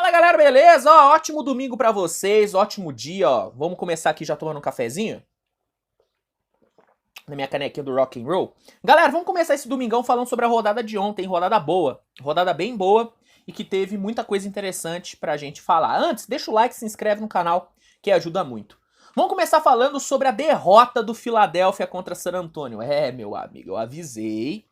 Fala galera, beleza? Ó, ótimo domingo pra vocês, ótimo dia, ó. Vamos começar aqui já tomando um cafezinho? Na minha canequinha do rock and roll. Galera, vamos começar esse domingão falando sobre a rodada de ontem, rodada boa. Rodada bem boa e que teve muita coisa interessante pra gente falar. Antes, deixa o like, se inscreve no canal, que ajuda muito. Vamos começar falando sobre a derrota do Philadelphia contra San Antonio. É, meu amigo, eu avisei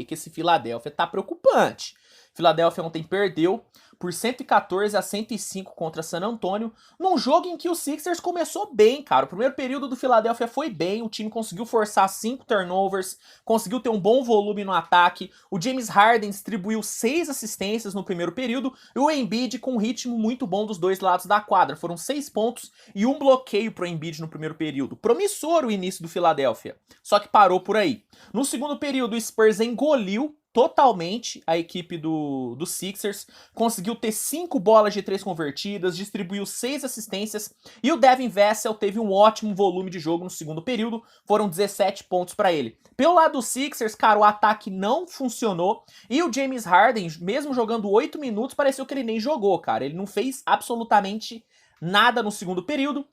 que esse Philadelphia tá preocupante. Philadelphia ontem perdeu por 114-105 contra San Antonio, num jogo em que o Sixers começou bem, cara. O primeiro período do Philadelphia foi bem, o time conseguiu forçar 5 turnovers, conseguiu ter um bom volume no ataque, o James Harden distribuiu 6 assistências no primeiro período, e o Embiid com um ritmo muito bom dos dois lados da quadra. Foram 6 pontos e um bloqueio pro Embiid no primeiro período. Promissor o início do Philadelphia, só que parou por aí. No segundo período, o Spurs engoliu totalmente a equipe do Sixers, conseguiu ter 5 bolas de 3 convertidas, distribuiu 6 assistências, e o Devin Vassell teve um ótimo volume de jogo no segundo período, foram 17 pontos para ele. Pelo lado do Sixers, cara, o ataque não funcionou, e o James Harden, mesmo jogando 8 minutos, pareceu que ele nem jogou, cara. Ele não fez absolutamente nada no segundo período,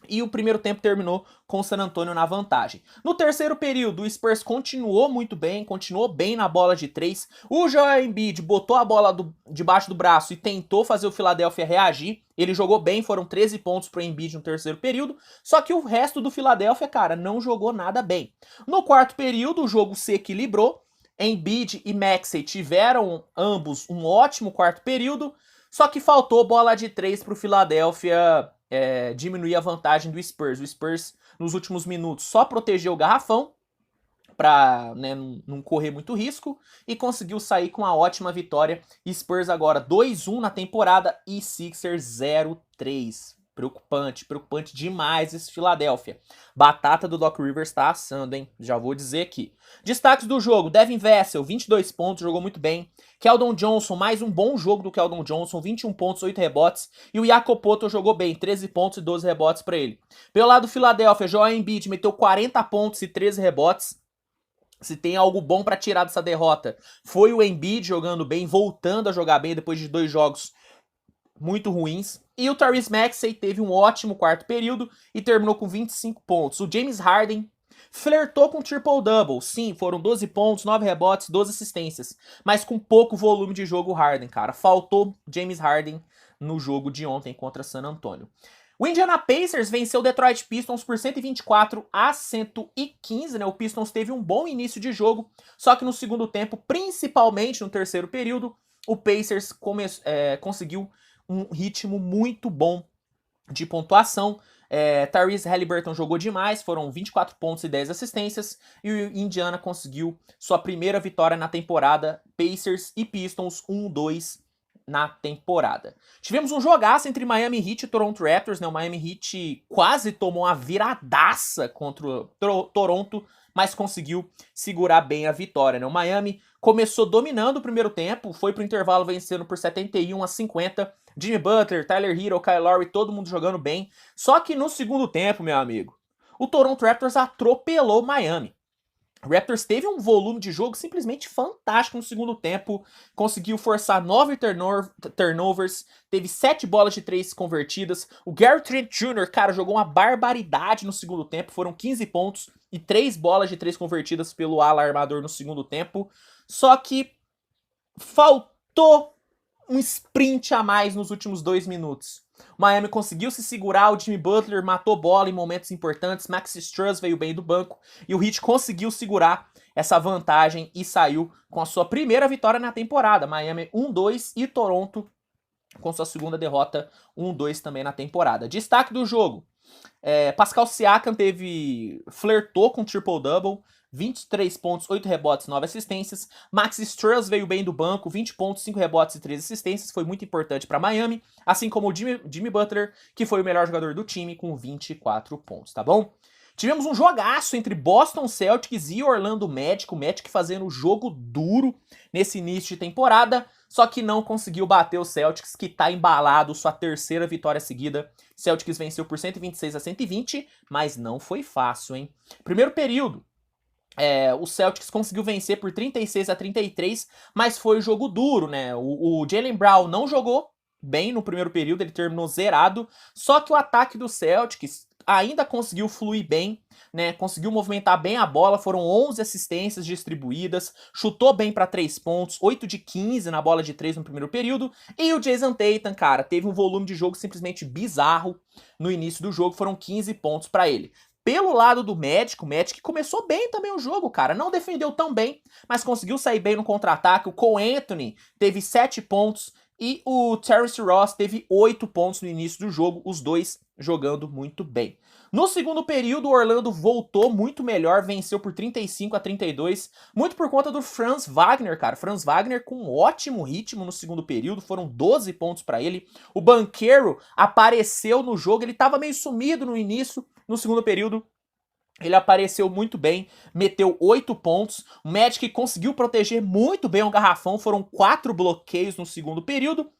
e o primeiro tempo terminou com o San Antonio na vantagem. No terceiro período, o Spurs continuou muito bem, continuou bem na bola de 3. O Joel Embiid botou a bola debaixo do braço e tentou fazer o Philadelphia reagir. Ele jogou bem, foram 13 pontos pro Embiid no terceiro período. Só que o resto do Philadelphia, cara, não jogou nada bem. No quarto período, o jogo se equilibrou. Embiid e Maxey tiveram ambos um ótimo quarto período. Só que faltou bola de 3 pro Philadelphia diminuir a vantagem do Spurs. O Spurs, nos últimos minutos, só protegeu o garrafão para não correr muito risco e conseguiu sair com uma ótima vitória. Spurs agora 2-1 na temporada e Sixers 0-3. Preocupante demais esse Philadelphia. Batata do Doc Rivers tá assando, hein? Já vou dizer aqui. Destaques do jogo: Devin Vassell, 22 pontos, jogou muito bem. Keldon Johnson, mais um bom jogo do Keldon Johnson, 21 pontos, 8 rebotes. E o Jakob Poeltl jogou bem, 13 pontos e 12 rebotes para ele. Pelo lado do Philadelphia, Joel Embiid meteu 40 pontos e 13 rebotes. Se tem algo bom para tirar dessa derrota, foi o Embiid jogando bem, voltando a jogar bem depois de 2 jogos muito ruins. E o Tyrese Maxey teve um ótimo quarto período e terminou com 25 pontos. O James Harden flertou com triple-double. Sim, foram 12 pontos, 9 rebotes, 12 assistências. Mas com pouco volume de jogo Harden, cara. Faltou James Harden no jogo de ontem contra San Antonio. O Indiana Pacers venceu o Detroit Pistons por 124-115, né? O Pistons teve um bom início de jogo, só que no segundo tempo, principalmente no terceiro período, o Pacers conseguiu um ritmo muito bom de pontuação. Tyrese Haliburton jogou demais, foram 24 pontos e 10 assistências, e o Indiana conseguiu sua primeira vitória na temporada. Pacers e Pistons 1-2 na temporada. Tivemos um jogaço entre Miami Heat e Toronto Raptors, né? O Miami Heat quase tomou uma viradaça contra o Toronto, mas conseguiu segurar bem a vitória, né? O Miami começou dominando o primeiro tempo, foi pro intervalo vencendo por 71-50. Jimmy Butler, Tyler Herro, Kyle Lowry, todo mundo jogando bem. Só que no segundo tempo, meu amigo, o Toronto Raptors atropelou o Miami. O Raptors teve um volume de jogo simplesmente fantástico no segundo tempo, conseguiu forçar 9 turnovers, teve 7 bolas de 3 convertidas. O Gary Trent Jr., cara, jogou uma barbaridade no segundo tempo, foram 15 pontos e 3 bolas de 3 convertidas pelo ala armador no segundo tempo. Só que faltou um sprint a mais nos últimos 2 minutos. O Miami conseguiu se segurar, o Jimmy Butler matou bola em momentos importantes, Max Strus veio bem do banco e o Heat conseguiu segurar essa vantagem e saiu com a sua primeira vitória na temporada. Miami 1-2 e Toronto com sua segunda derrota 1-2 também na temporada. Destaque do jogo: Pascal Siakam flertou com triple-double, 23 pontos, 8 rebotes, 9 assistências. Max Strus veio bem do banco, 20 pontos, 5 rebotes e 3 assistências. Foi muito importante para Miami, assim como o Jimmy Butler, que foi o melhor jogador do time, com 24 pontos, tá bom? Tivemos um jogaço entre Boston Celtics e Orlando Magic, o Magic fazendo jogo duro nesse início de temporada, só que não conseguiu bater o Celtics, que tá embalado, sua terceira vitória seguida. Celtics venceu por 126-120, mas não foi fácil, hein? Primeiro período, O Celtics conseguiu vencer por 36-33, mas foi jogo duro, né? O Jaylen Brown não jogou bem no primeiro período, ele terminou zerado, só que o ataque do Celtics ainda conseguiu fluir bem, né? Conseguiu movimentar bem a bola, foram 11 assistências distribuídas, chutou bem para 3 pontos, 8 de 15 na bola de 3 no primeiro período, e o Jason Tatum, cara, teve um volume de jogo simplesmente bizarro no início do jogo, foram 15 pontos para ele. Pelo lado do Magic, o Magic começou bem também o jogo, cara. Não defendeu tão bem, mas conseguiu sair bem no contra-ataque. O Cole Anthony teve 7 pontos e o Terrence Ross teve 8 pontos no início do jogo, os dois jogando muito bem. No segundo período, o Orlando voltou muito melhor, venceu por 35-32, muito por conta do Franz Wagner, cara. Franz Wagner com um ótimo ritmo no segundo período, foram 12 pontos para ele. O Banchero apareceu no jogo, ele tava meio sumido no início, no segundo período, ele apareceu muito bem, meteu 8 pontos. O Magic conseguiu proteger muito bem o garrafão, foram 4 bloqueios no segundo período.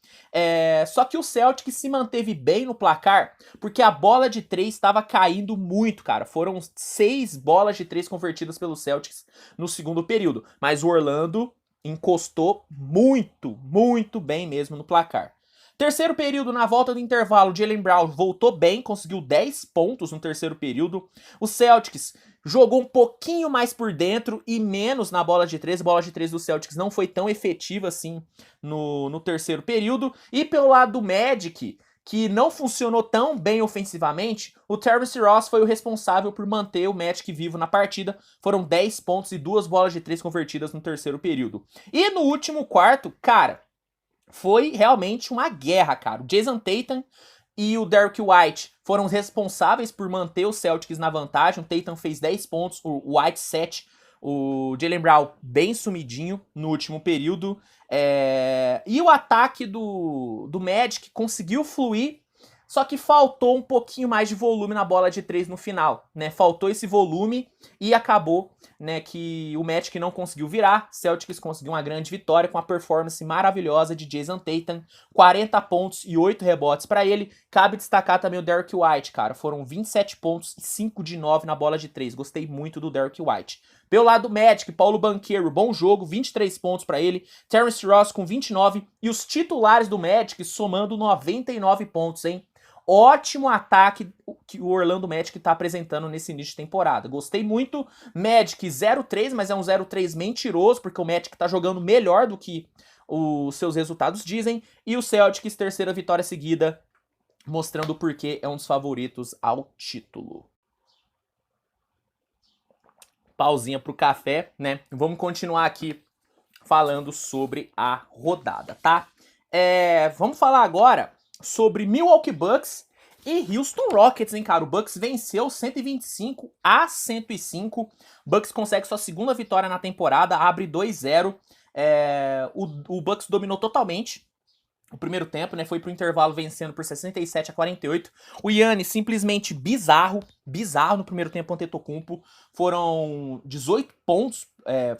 Só que o Celtic se manteve bem no placar, porque a bola de 3 estava caindo muito, cara. Foram 6 bolas de 3 convertidas pelo Celtics no segundo período. Mas o Orlando encostou muito, muito bem mesmo no placar. Terceiro período, na volta do intervalo, Jaylen Brown voltou bem, conseguiu 10 pontos no terceiro período. O Celtics jogou um pouquinho mais por dentro e menos na bola de 3. A bola de 3 do Celtics não foi tão efetiva assim no terceiro período. E pelo lado do Magic, que não funcionou tão bem ofensivamente, o Terrence Ross foi o responsável por manter o Magic vivo na partida. Foram 10 pontos e 2 bolas de 3 convertidas no terceiro período. E no último quarto, cara, foi realmente uma guerra, cara. O Jason Tatum e o Derrick White foram os responsáveis por manter o Celtics na vantagem. O Tatum fez 10 pontos, o White 7. O Jaylen Brown bem sumidinho no último período. E o ataque do Magic conseguiu fluir, só que faltou um pouquinho mais de volume na bola de 3 no final, né? Faltou esse volume e acabou, né, que o Magic não conseguiu virar. Celtics conseguiu uma grande vitória com a performance maravilhosa de Jason Tatum, 40 pontos e 8 rebotes para ele. Cabe destacar também o Derrick White, cara. Foram 27 pontos e 5 de 9 na bola de 3. Gostei muito do Derrick White. Pelo lado do Magic, Paulo Banchero, bom jogo, 23 pontos para ele. Terrence Ross com 29 e os titulares do Magic somando 99 pontos, hein? Ótimo ataque que o Orlando Magic tá apresentando nesse início de temporada. Gostei muito. Magic 0-3, mas é um 0-3 mentiroso, porque o Magic tá jogando melhor do que os seus resultados dizem. E o Celtics, terceira vitória seguida, mostrando o porquê é um dos favoritos ao título. Pausinha pro café, né? Vamos continuar aqui falando sobre a rodada, tá? Vamos falar agora sobre Milwaukee Bucks e Houston Rockets, hein, cara? O Bucks venceu 125-105. Bucks consegue sua segunda vitória na temporada, abre 2-0. O Bucks dominou totalmente o primeiro tempo, né? Foi pro intervalo vencendo por 67-48. O Giannis simplesmente bizarro no primeiro tempo Antetokounmpo. Foram 18 pontos,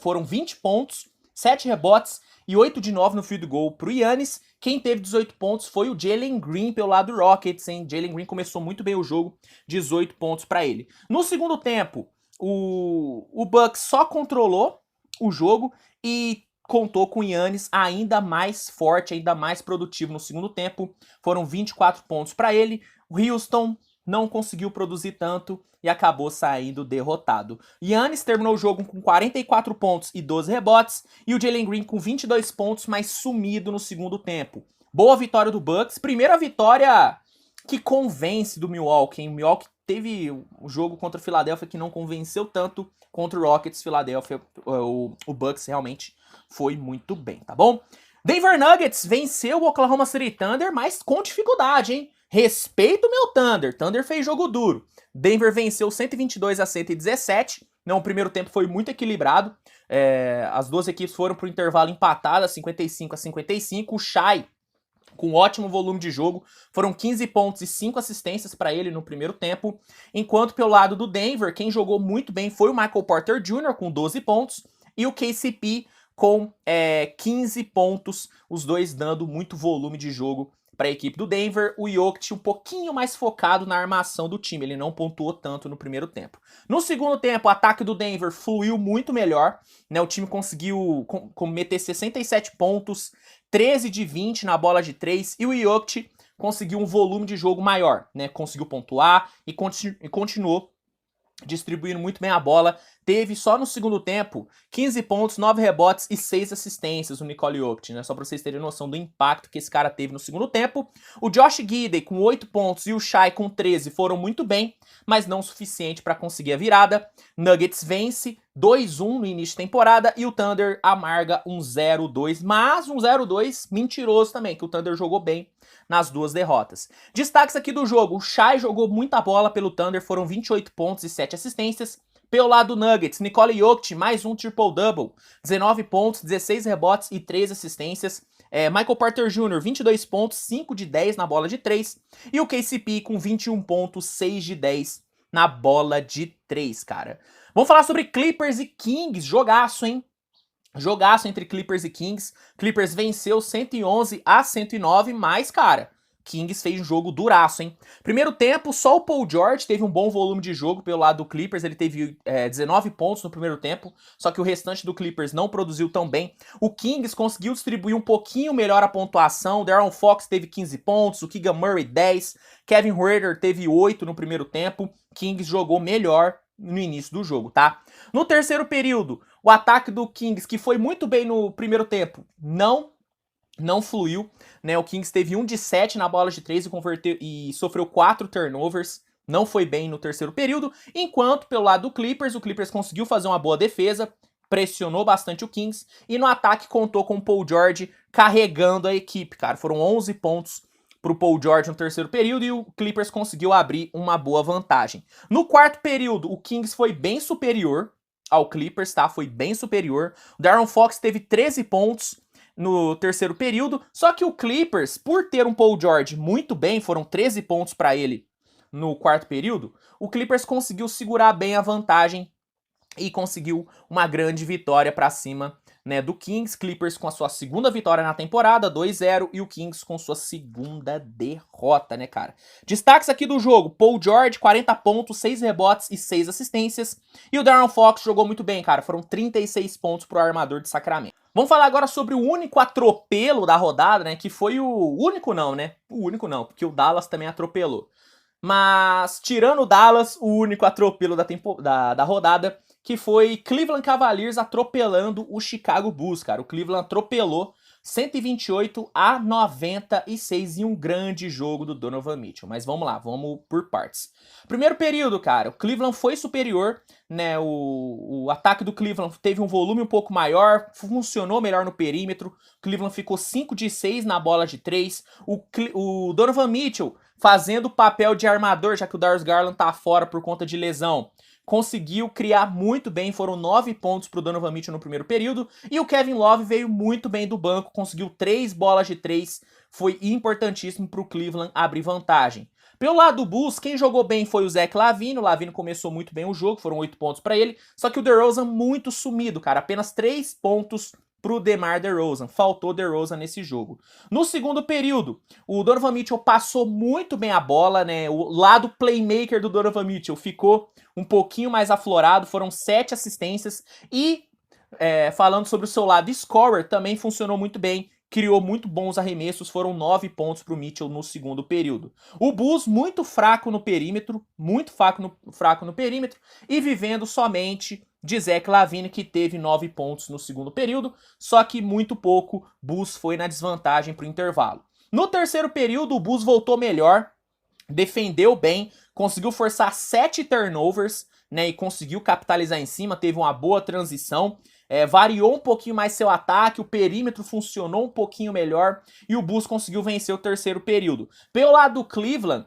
foram 20 pontos, 7 rebotes e 8 de 9 no field goal pro Giannis. Quem teve 18 pontos foi o Jalen Green pelo lado do Rockets, hein? Jalen Green começou muito bem o jogo, 18 pontos para ele. No segundo tempo, o Bucks só controlou o jogo e contou com o Giannis ainda mais forte, ainda mais produtivo no segundo tempo. Foram 24 pontos para ele. O Houston não conseguiu produzir tanto e acabou saindo derrotado. Giannis terminou o jogo com 44 pontos e 12 rebotes, e o Jalen Green com 22 pontos, mas sumido no segundo tempo. Boa vitória do Bucks, primeira vitória que convence do Milwaukee, hein? O Milwaukee teve o jogo contra o Philadelphia que não convenceu tanto, contra o Rockets. Philadelphia, o Bucks realmente foi muito bem, tá bom? Denver Nuggets venceu o Oklahoma City Thunder, mas com dificuldade, hein? Respeita o meu Thunder. Thunder fez jogo duro. Denver venceu 122-117. Não, o primeiro tempo foi muito equilibrado. As duas equipes foram pro intervalo empatadas, 55-55. O Shai, com ótimo volume de jogo, foram 15 pontos e 5 assistências para ele no primeiro tempo. Enquanto pelo lado do Denver, quem jogou muito bem foi o Michael Porter Jr. com 12 pontos e o KCP com 15 pontos, os dois dando muito volume de jogo para a equipe do Denver. O Jokic um pouquinho mais focado na armação do time, ele não pontuou tanto no primeiro tempo. No segundo tempo, o ataque do Denver fluiu muito melhor, né? O time conseguiu cometer 67 pontos, 13 de 20 na bola de 3, e o Jokic conseguiu um volume de jogo maior, né? Conseguiu pontuar e continuou distribuindo muito bem a bola. Teve só no segundo tempo 15 pontos, 9 rebotes e 6 assistências o Nikola Jokic, né? Só pra vocês terem noção do impacto que esse cara teve no segundo tempo. O Josh Giddey com 8 pontos e o Shai com 13 foram muito bem, mas não o suficiente para conseguir a virada. Nuggets vence 2-1 no início de temporada e o Thunder amarga um 0-2, mas um 0-2 mentiroso também, que o Thunder jogou bem nas duas derrotas. Destaques aqui do jogo: o Shai jogou muita bola pelo Thunder, foram 28 pontos e 7 assistências. Pelo lado do Nuggets, Nikola Jokic, mais um triple-double, 19 pontos, 16 rebotes e 3 assistências. Michael Porter Jr., 22 pontos, 5 de 10 na bola de 3. E o KCP com 21 pontos, 6 de 10 na bola de 3, cara. Vamos falar sobre Clippers e Kings, jogaço, hein? Jogaço entre Clippers e Kings. Clippers venceu 111-109, mas, cara, Kings fez um jogo duraço, hein? Primeiro tempo, só o Paul George teve um bom volume de jogo pelo lado do Clippers. Ele teve 19 pontos no primeiro tempo, só que o restante do Clippers não produziu tão bem. O Kings conseguiu distribuir um pouquinho melhor a pontuação. O De'Aaron Fox teve 15 pontos, o Keegan Murray 10, Kevin Huerter teve 8 no primeiro tempo. Kings jogou melhor no início do jogo, tá? No terceiro período, o ataque do Kings, que foi muito bem no primeiro tempo, não fluiu, né? O Kings teve 1 de 7 na bola de 3 e sofreu 4 turnovers. Não foi bem no terceiro período, enquanto pelo lado do Clippers, o Clippers conseguiu fazer uma boa defesa, pressionou bastante o Kings, e no ataque contou com o Paul George carregando a equipe, cara. Foram 11 pontos pro Paul George no terceiro período e o Clippers conseguiu abrir uma boa vantagem. No quarto período, o Kings foi bem superior ao Clippers, tá? Foi bem superior. O De'Aaron Fox teve 13 pontos no terceiro período, só que o Clippers, por ter um Paul George muito bem, foram 13 pontos para ele no quarto período, o Clippers conseguiu segurar bem a vantagem e conseguiu uma grande vitória para cima, né, do Kings. Clippers com a sua segunda vitória na temporada, 2-0, e o Kings com sua segunda derrota, né, cara? Destaques aqui do jogo: Paul George, 40 pontos, 6 rebotes e 6 assistências. E o De'Aaron Fox jogou muito bem, cara. Foram 36 pontos pro armador de Sacramento. Vamos falar agora sobre o único atropelo da rodada, né, que foi o único não, né? O único não, porque o Dallas também atropelou. Mas, tirando o Dallas, o único atropelo da rodada, que foi Cleveland Cavaliers atropelando o Chicago Bulls, cara. O Cleveland atropelou 128-96 em um grande jogo do Donovan Mitchell. Mas vamos lá, vamos por partes. Primeiro período, cara, o Cleveland foi superior, né? O ataque do Cleveland teve um volume um pouco maior, funcionou melhor no perímetro. O Cleveland ficou 5 de 6 na bola de 3. O Donovan Mitchell fazendo o papel de armador, já que o Darius Garland tá fora por conta de lesão, conseguiu criar muito bem, foram 9 pontos pro Donovan Mitchell no primeiro período, e o Kevin Love veio muito bem do banco, conseguiu 3 bolas de 3, foi importantíssimo pro Cleveland abrir vantagem. Pelo lado do Bulls, quem jogou bem foi o Zach LaVine. O LaVine começou muito bem o jogo, foram 8 pontos pra ele, só que o DeRozan muito sumido, cara, apenas 3 pontos pro DeMar DeRozan, faltou DeRozan nesse jogo. No segundo período, o Donovan Mitchell passou muito bem a bola, né? O lado playmaker do Donovan Mitchell ficou um pouquinho mais aflorado, foram 7 assistências e, falando sobre o seu lado scorer, também funcionou muito bem, criou muito bons arremessos, foram 9 pontos pro Mitchell no segundo período. O Bulls muito fraco no perímetro, fraco no perímetro, e vivendo somente de Zach LaVine, que teve 9 pontos no segundo período, só que muito pouco. Bulls foi na desvantagem pro intervalo. No terceiro período, o Bulls voltou melhor, defendeu bem, conseguiu forçar 7 turnovers, né, e conseguiu capitalizar em cima, teve uma boa transição, variou um pouquinho mais seu ataque, o perímetro funcionou um pouquinho melhor e o Bulls conseguiu vencer o terceiro período. Pelo lado do Cleveland,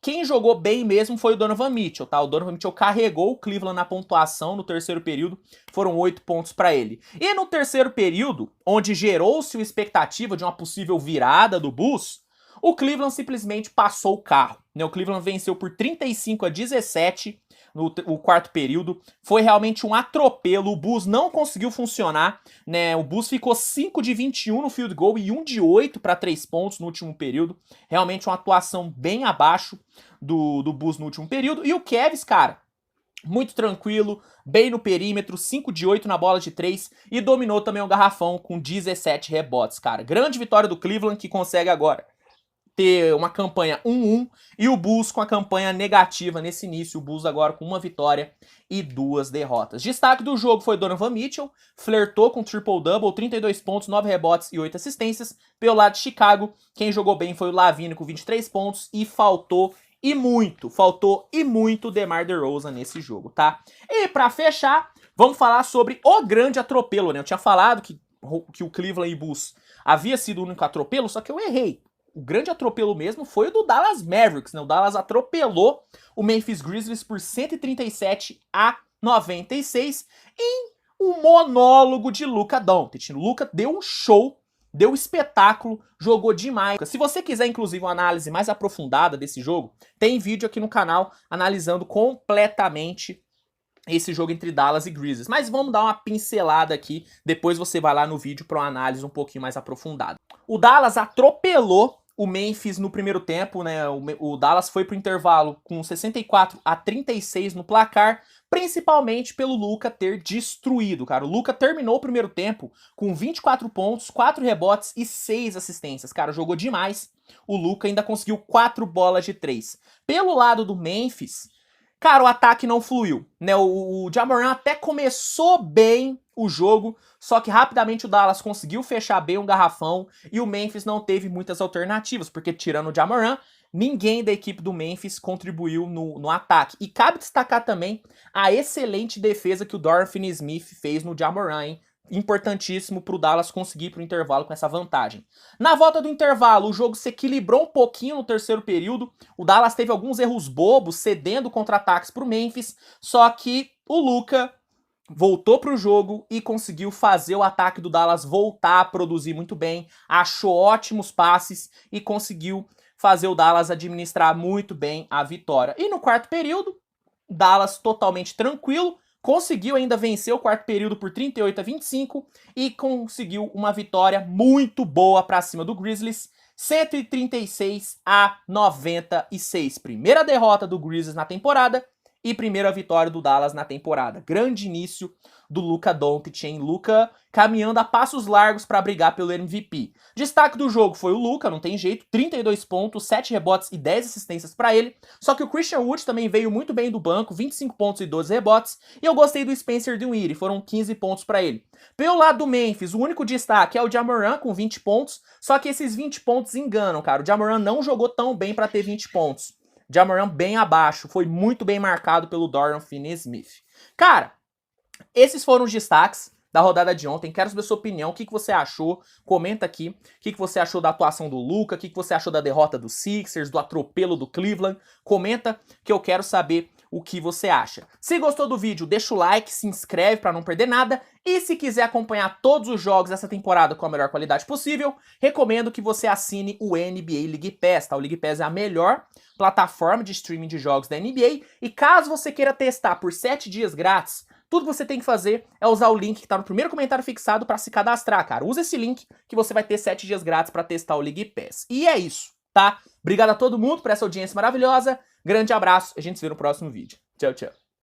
quem jogou bem mesmo foi o Donovan Mitchell, tá? O Donovan Mitchell carregou o Cleveland na pontuação no terceiro período, foram 8 pontos para ele. E no terceiro período, onde gerou-se a expectativa de uma possível virada do Bulls, o Cleveland simplesmente passou o carro, né? O Cleveland venceu por 35-17, o quarto período. Foi realmente um atropelo, o Bulls não conseguiu funcionar, né? O Bulls ficou 5 de 21 no field goal e 1 de 8 para 3 pontos no último período. Realmente uma atuação bem abaixo do Bulls no último período. E o Cavs, cara, muito tranquilo, bem no perímetro, 5 de 8 na bola de 3 e dominou também o garrafão com 17 rebotes, cara. Grande vitória do Cleveland, que consegue agora ter uma campanha 1-1 e o Bulls com a campanha negativa nesse início. O Bulls agora com uma vitória e 2 derrotas. Destaque do jogo foi Donovan Mitchell, flertou com triple-double, 32 pontos, 9 rebotes e 8 assistências. Pelo lado de Chicago, quem jogou bem foi o Lavine com 23 pontos e faltou e muito o DeMar DeRozan nesse jogo, tá? E pra fechar, vamos falar sobre o grande atropelo, né? Eu tinha falado que o Cleveland e Bulls havia sido o único atropelo, só que eu errei. O grande atropelo mesmo foi o do Dallas Mavericks, né? O Dallas atropelou o Memphis Grizzlies por 137-96 em um monólogo de Luka Doncic. Luka deu um show, deu um espetáculo, jogou demais. Se você quiser, inclusive, uma análise mais aprofundada desse jogo, tem vídeo aqui no canal analisando completamente esse jogo entre Dallas e Grizzlies. Mas vamos dar uma pincelada aqui, depois você vai lá no vídeo para uma análise um pouquinho mais aprofundada. O Dallas atropelou o Memphis no primeiro tempo, né? O Dallas foi pro intervalo com 64-36 no placar, principalmente pelo Luka ter destruído, cara. O Luka terminou o primeiro tempo com 24 pontos, 4 rebotes e 6 assistências. Cara, jogou demais. O Luka ainda conseguiu 4 bolas de 3. Pelo lado do Memphis, cara, o ataque não fluiu, né? O Ja Morant até começou bem o jogo, só que rapidamente o Dallas conseguiu fechar bem um garrafão e o Memphis não teve muitas alternativas, porque tirando o Ja Morant, ninguém da equipe do Memphis contribuiu no ataque. E cabe destacar também a excelente defesa que o Dorian Finney-Smith fez no Ja Morant, hein? Importantíssimo para o Dallas conseguir ir para o intervalo com essa vantagem. Na volta do intervalo, o jogo se equilibrou um pouquinho no terceiro período. O Dallas teve alguns erros bobos, cedendo contra-ataques para o Memphis, só que o Luka voltou para o jogo e conseguiu fazer o ataque do Dallas voltar a produzir muito bem, achou ótimos passes e conseguiu fazer o Dallas administrar muito bem a vitória. E no quarto período, Dallas totalmente tranquilo, conseguiu ainda vencer o quarto período por 38-25 e conseguiu uma vitória muito boa para cima do Grizzlies, 136-96. Primeira derrota do Grizzlies na temporada e primeira vitória do Dallas na temporada. Grande início do Luka Doncic, hein? Luka caminhando a passos largos para brigar pelo MVP. Destaque do jogo foi o Luka, não tem jeito, 32 pontos, 7 rebotes e 10 assistências para ele. Só que o Christian Wood também veio muito bem do banco, 25 pontos e 12 rebotes. E eu gostei do Spencer Dinwiddie, foram 15 pontos para ele. Pelo lado do Memphis, o único destaque é o Ja Morant com 20 pontos, só que esses 20 pontos enganam, cara. O Ja Morant não jogou tão bem para ter 20 pontos. Ja Morant bem abaixo, foi muito bem marcado pelo Dorian Finney-Smith. Cara, esses foram os destaques da rodada de ontem. Quero saber a sua opinião, o que você achou? Comenta aqui o que você achou da atuação do Luka, o que você achou da derrota do Sixers, do atropelo do Cleveland. Comenta que eu quero saber o que você acha. Se gostou do vídeo, deixa o like, se inscreve para não perder nada. E se quiser acompanhar todos os jogos dessa temporada com a melhor qualidade possível, recomendo que você assine o NBA League Pass, tá? O League Pass é a melhor plataforma de streaming de jogos da NBA. E caso você queira testar por 7 dias grátis, tudo que você tem que fazer é usar o link que tá no primeiro comentário fixado para se cadastrar, cara. Usa esse link que você vai ter 7 dias grátis para testar o League Pass. E é isso, tá? Obrigado a todo mundo por essa audiência maravilhosa. Grande abraço, a gente se vê no próximo vídeo. Tchau, tchau.